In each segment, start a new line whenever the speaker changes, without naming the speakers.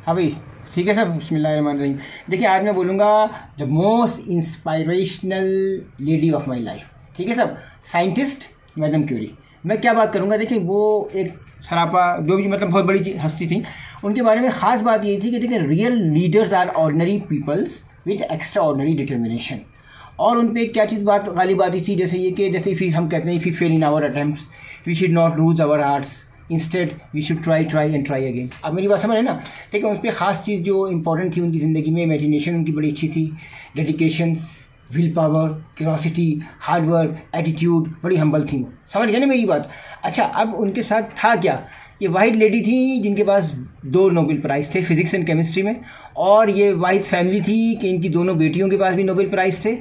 हाँ भाई, ठीक है सर। बिस्मिल्लाहिर्रहमानिर्रहीम। देखिए, आज मैं बोलूँगा the most inspirational lady of my life. ठीक है सब, साइंटिस्ट मैडम क्यूरी। मैं क्या बात करूँगा, देखिए वो एक सरापा जो भी मतलब बहुत बड़ी हस्ती थी। उनके बारे में ख़ास बात ये थी कि देखिए, real leaders are ordinary peoples with extraordinary determination. और उन पर क्या चीज़ बात गालिब आती थी, जैसे ये कि जैसे फिर हम कहते हैं if we fail in our attempts we should not lose our hearts, instead we should try and try again. अब मेरी बात समझ है ना। ठीक है, उस पर ख़ास चीज़ जो इंपॉर्टेंट थी उनकी ज़िंदगी में, इमेजिनेशन उनकी बड़ी अच्छी थी, dedications, will power, curiosity, hard work, attitude, बड़ी हम्बल थी। समझ गए ना मेरी बात। अच्छा, अब उनके साथ था क्या, ये वाहिद लेडी थी जिनके पास 2 नोबेल प्राइज़ थे फिज़िक्स एंड केमिस्ट्री में। और ये वाहिद फैमिली थी कि इनकी दोनों बेटियों के पास भी नोबेल प्राइज़ थे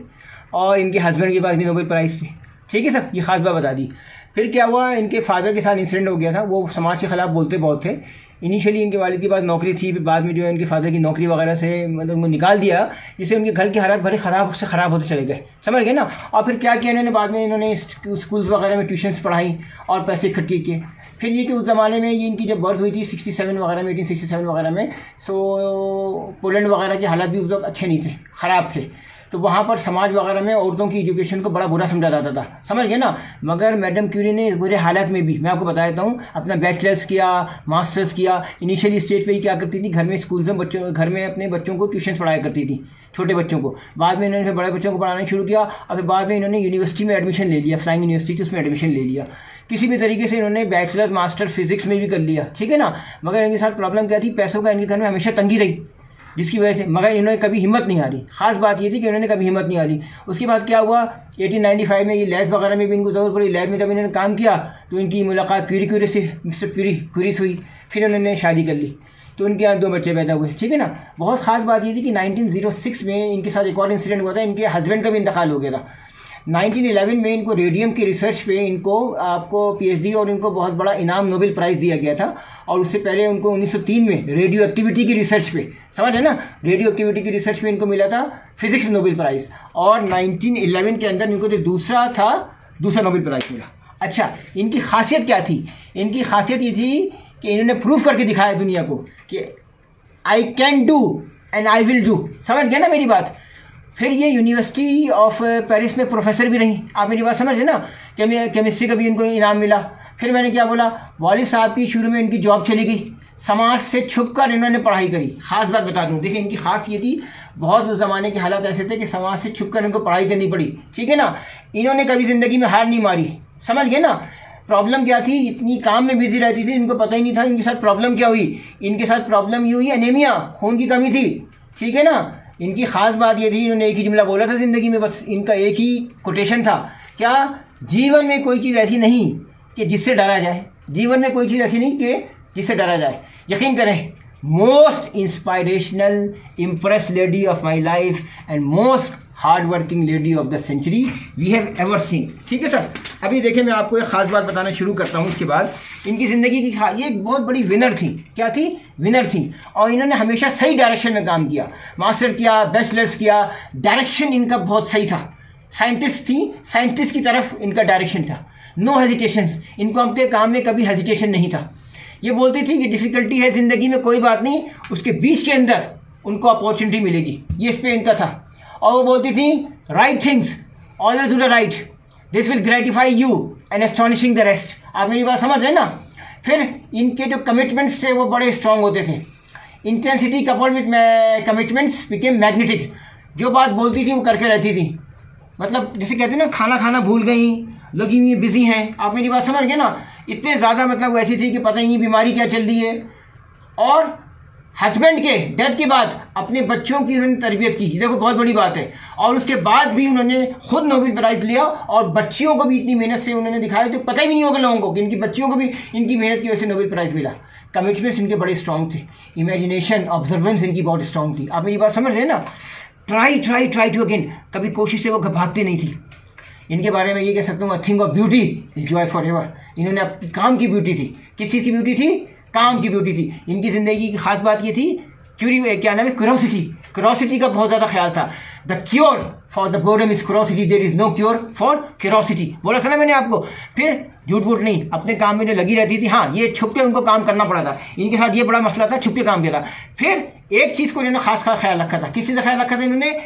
और इनके हस्बैंड के पास भी नोबेल प्राइज़ थे। ठीक है सब, ये ख़ास बात बता दी। फिर क्या हुआ, इनके फादर के साथ इंसिडेंट हो गया था। वो समाज के ख़िलाफ़ बोलते बहुत थे। इनिशियली इनके वालिद के पास नौकरी थी, फिर बाद में जो है इनके फादर की नौकरी वगैरह से मतलब उनको निकाल दिया, जिससे उनके घर के हालात बड़े ख़राब होते चले गए। समझ गए ना। और फिर क्या किया इन्होंने, बाद में इन्होंने स्कूल्स वगैरह में ट्यूशन्स पढ़ाई और पैसे इकट्ठे किए। फिर ये कि उस ज़माने में ये इनकी जब बर्थ हुई थी 67 वगैरह में, 1867 वगैरह में, सो पोलैंड वगैरह के हालात भी उस वक्त अच्छे नहीं थे, ख़राब थे। तो वहाँ पर समाज वगैरह में औरतों की एजुकेशन को बड़ा बुरा समझा जाता था। समझ गए ना। मगर मैडम क्यूरी ने इस बुरे हालात में भी, मैं आपको बता देता हूँ, अपना बैचलर्स किया, मास्टर्स किया। इनिशियली स्टेज पे ही क्या करती थी, घर में स्कूल में घर में अपने बच्चों को ट्यूशन पढ़ाया करती थी, छोटे बच्चों को। बाद में इन्होंने फिर बड़े बच्चों को पढ़ाना शुरू किया और फिर बाद में इन्होंने यूनिवर्सिटी में एडमिशन ले लिया, फ्लाइंग यूनिवर्सिटी, उसमें एडमिशन ले लिया। किसी भी तरीके से इन्होंने बैचलर मास्टर फिजिक्स में भी कर लिया। ठीक है ना। मगर इनके साथ प्रॉब्लम क्या थी, पैसों का इनके घर में हमेशा तंगी रही, जिसकी वजह से मगर इन्होंने कभी हिम्मत नहीं हारी। ख़ास बात ये थी कि इन्होंने कभी हिम्मत नहीं हारी। उसके बाद क्या हुआ, 1895 में ये लैब्स वगैरह में भी इनको ज़रूरत पड़ी। लैब में जब इन्होंने काम किया तो इनकी मुलाकात क्यूरी से, मिस्टर क्यूरी से हुई। फिर उन्होंने शादी कर ली, तो उनके यहाँ 2 बच्चे पैदा हुए। ठीक है ना। बहुत ख़ास बात ये थी कि 1906 में इनके साथ एक और इंसिडेंट हुआ था, इनके हस्बैंड का भी इंतकाल हो गया था। 1911 में इनको रेडियम की रिसर्च पे इनको आपको PhD और इनको बहुत बड़ा इनाम नोबेल प्राइज़ दिया गया था। और उससे पहले उनको 1903 में रेडियो एक्टिविटी की रिसर्च पे, समझ है ना, रेडियो एक्टिविटी की रिसर्च पे इनको मिला था फिजिक्स में नोबेल प्राइज़। और 1911 के अंदर इनको जो दूसरा नोबेल प्राइज़ मिला। अच्छा, इनकी खासियत क्या थी, इनकी खासियत ये थी कि इन्होंने प्रूफ करके दिखाया दुनिया को कि I can do and I will do. समझ गए ना मेरी बात। फिर ये यूनिवर्सिटी ऑफ पेरिस में प्रोफेसर भी रही। आप मेरी बात समझ रहे ना। केमिस्ट्री का भी इनको इनाम मिला। फिर मैंने क्या बोला, वालिद साहब की शुरू में इनकी जॉब चली गई, समाज से छुपकर इन्होंने पढ़ाई करी। ख़ास बात बता दूं, देखिए इनकी खास ये थी, बहुत उस ज़माने के हालात ऐसे थे कि समाज से छुपकर इनको पढ़ाई करनी पड़ी। ठीक है ना। इन्होंने कभी ज़िंदगी में हार नहीं मारी। समझ गए ना। प्रॉब्लम क्या थी, इतनी काम में बिजी रहती थी, इनको पता ही नहीं था इनके साथ प्रॉब्लम क्या हुई। इनके साथ प्रॉब्लम ये हुई एनीमिया, खून की कमी थी। ठीक है ना। इनकी ख़ास बात ये थी, इन्होंने एक ही जुमला बोला था ज़िंदगी में, बस इनका एक ही कोटेशन था, क्या, जीवन में कोई चीज़ ऐसी नहीं कि जिससे डरा जाए। जीवन में कोई चीज़ ऐसी नहीं कि जिससे डरा जाए। यकीन करें, most inspirational impress lady of my life and most hard working lady of the century we have ever seen. ठीक है सर। अभी देखिए, मैं आपको एक ख़ास बात बताना शुरू करता हूँ। उसके बाद इनकी ज़िंदगी की ये एक बहुत बड़ी विनर थी। क्या थी, विनर थी। और इन्होंने हमेशा सही डायरेक्शन में काम किया, मास्टर किया, बैचलर्स किया, डायरेक्शन इनका बहुत सही था। साइंटिस्ट थी, साइंटिस्ट की तरफ इनका डायरेक्शन था। नो हेजिटेशंस, इनको अपने काम में कभी हेजिटेशन नहीं था। ये बोलती थी कि डिफ़िकल्टी है ज़िंदगी में, कोई बात नहीं, उसके बीच के अंदर उनको अपॉर्चुनिटी मिलेगी। ये इस पर इनका था। और वो बोलती थी, right things always do the right, this will gratify you and astonishing the rest. आप मेरी बात समझ रहे हैं ना। फिर इनके जो कमिटमेंट्स थे वो बड़े स्ट्रांग होते थे। Intensity coupled with commitments became magnetic. जो बात बोलती थी वो करके रहती थी। मतलब जैसे कहते हैं ना, खाना खाना भूल गई, लगी हुई बिजी हैं। आप मेरी बात समझ गए ना। इतने ज़्यादा मतलब वो ऐसी थी कि पता ही नहीं बीमारी क्या चल रही है। और हस्बैंड के डेथ के बाद अपने बच्चों की उन्होंने तरबियत की, देखो बहुत बड़ी बात है। और उसके बाद भी उन्होंने खुद नोबेल प्राइज़ लिया और बच्चियों को भी इतनी मेहनत से उन्होंने दिखाया, तो पता ही नहीं होगा लोगों को कि इनकी बच्चियों को भी इनकी मेहनत की वजह से नोबेल प्राइज़ मिला। कमिटमेंट्स इनके बड़े स्ट्रॉन्ग थे, इमेजिनेशन, ऑब्जर्वेंस इनकी बहुत स्ट्रॉन्ग थी। आप मेरी बात समझ रहे हैं ना। ट्राई टू अगेन, कभी कोशिश से वो भागती नहीं थी। इनके बारे में ये कह सकता हूँ, thing of beauty is Joy for ever. इन्होंने अपनी काम की ब्यूटी थी। किस चीज़ की ब्यूटी थी, काम की ब्यूटी थी। इनकी ज़िंदगी की खास बात ये थी, क्या नाम है, क्यूरोसिटी का बहुत ज़्यादा ख्याल था। The cure for the boredom is curiosity, there is no cure for curiosity. बोला था ना मैंने आपको। फिर झूठ वूठ नहीं, अपने काम में जो लगी रहती थी। हाँ, ये छुप के उनको काम करना पड़ा था, इनके साथ ये बड़ा मसला था, छुप के काम किया था। फिर एक चीज़ को इन्होंने खास ख्याल रखा था। किस चीज़ का ख्याल रखा था इन्होंने?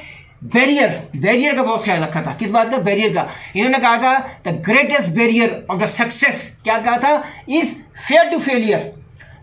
बैरियर का बहुत ख्याल रखा था। किस बात का? बैरियर का। इन्होंने कहा था the greatest barrier of the success, क्या कहा था? Is fair to failure.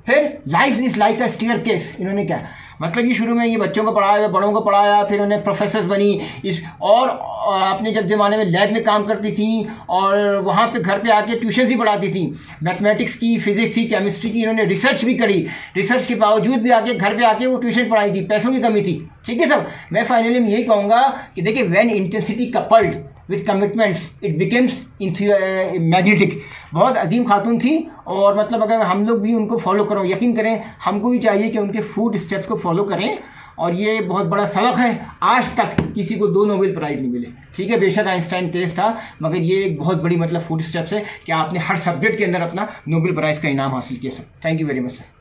फिर life is like a staircase. इन्होंने क्या मतलब, ये शुरू में ये बच्चों को पढ़ाया, बड़ों को पढ़ाया, फिर उन्हें प्रोफेसर बनी इस, और अपने जब ज़माने में लैब में काम करती थी और वहाँ पे घर पे आके ट्यूशन भी पढ़ाती थी, मैथमेटिक्स की, फिजिक्स की, केमिस्ट्री की। इन्होंने रिसर्च भी करी, रिसर्च के बावजूद भी आके घर पे आके वो ट्यूशन पढ़ाई थी, पैसों की कमी थी। ठीक है सब। मैं फाइनली यही कहूँगा कि देखिए, when intensity coupled with commitments it becomes magnetic. बहुत अजीम खातून थी, और मतलब अगर हम लोग भी उनको फॉलो करो, यकीन करें हमको भी चाहिए कि उनके फूड स्टेप्स को फॉलो करें। और ये बहुत बड़ा सबक है, आज तक किसी को 2 नोबेल प्राइज़ नहीं मिले। ठीक है, बेशक आइंस्टाइन तेज था, मगर ये एक बहुत बड़ी मतलब फूड स्टेप्स है कि आपने हर सब्जेक्ट के अंदर अपना नोबेल प्राइज़ का इनाम हासिल किया। Sir, thank you very much sir.